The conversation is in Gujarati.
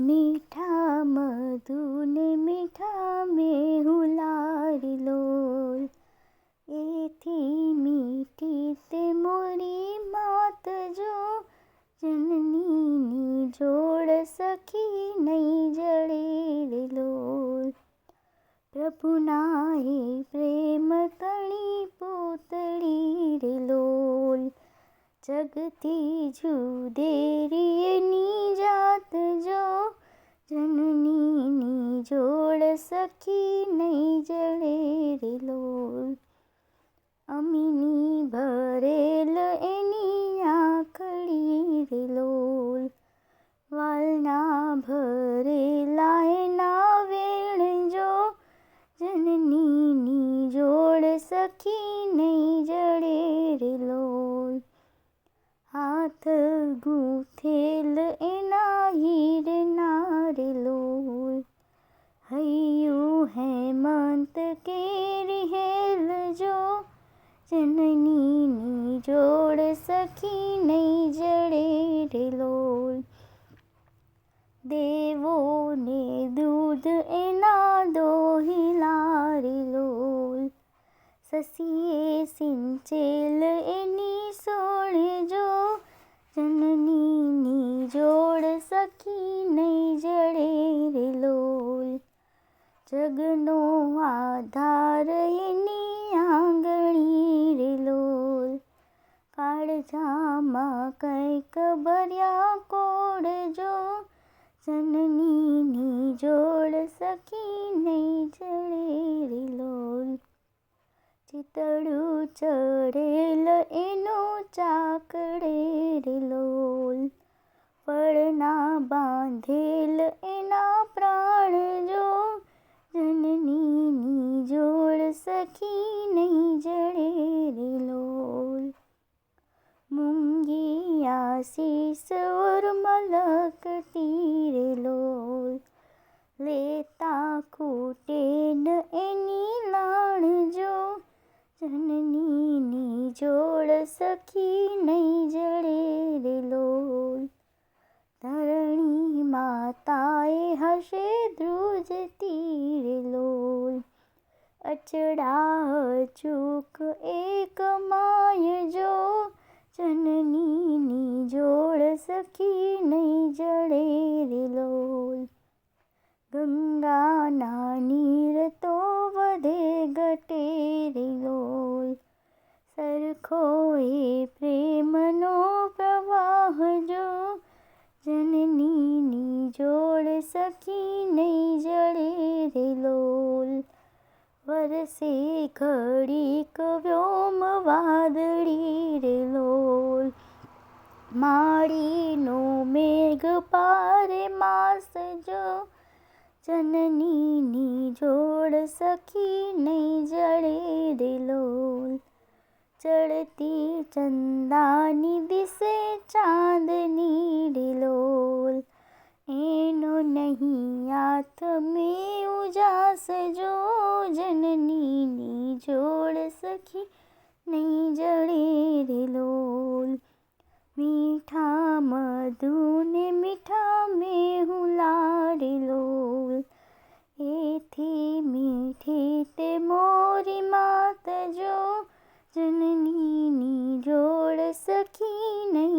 મીઠા મધુને મીઠા મેહુલારી લોલ, એથી મીઠી તે મોરી માત જો, જનનીની જોડ સખી નહીં જડે રે લોલ. પ્રભુના હે પ્રેમ તણી પૂતળી રે લોલ, જગથી જુદેરી એની જાત જો, જનનીની જોડ સખી નહીં જડે રે લોલ. અમીની ભરેલ એની આંખડી રે લોલ, વાલના ભરેલા એના વેણ જો, જનનીની જોડ સખી નહીં જડે રે લોલ. હાથ ગૂંથેલ એના હીરના રે લોલ, હૈયું હેમંત કેરી હેલ જો, જનનીની જોડ સખી નહીં જડે રે લોલ. દેવોને દૂધ એના દોહિલા રે લોલ, સસીએ સિંચેલ એની સોળ જો, જનનીની જોડ સખી નહીં જડે રે લોલ. જગનો આધાર એની આંગળી રે લોલ, કાળજામાં કંઈક ભર્યા કોડ જો, જનનીની જોડ સખી નહીં જડે રે લોલ. ચિતડું ચડેલ એનું ચાકડે રે લોલ, ફળના બાંધેલ એના પ્રાણ જો, જનનીની જોડ સખી નહીં જડે રે લોલ. મૂંગી આશીષ ઓર મલકતી રે લોલ, લેતા ખૂટે ન એની લાણ જો, જનનીની જોડ સખી નહીં જડે રે લોલ. ધરણી માતાએ હશે ધ્રુજતી રે લોલ, અચડા અચૂક એક માય જો, જનનીની જોડ સખી નહીં જડે રે લોલ. ગંગાના નીર તો વધે ઘટે રે લોલ, સરખો એ પ્રેમનો પ્રવાહ જો, જનનીની જોડ સખી નહીં જડે રે લોલ. વરસે ઘડીક વ્યોમ વાદળી રે લોલ, માળીનો મેઘ પારે માસ જો, જનનીની જોડ સખી નહીં જડે રે લોલ. ચડતી ચંદાની દિશે ચાંદની રે લોલ, એનો નહીં હાથ મેં ઉજાસ જો, જનનીની જોડ સખી નહીં જડે રે લોલ. મીઠા મધુને મીઠા મેહુલા રે લોલ, એથી મીઠી તે મોરી માત જો, જનનીની જોડ સખી નહીં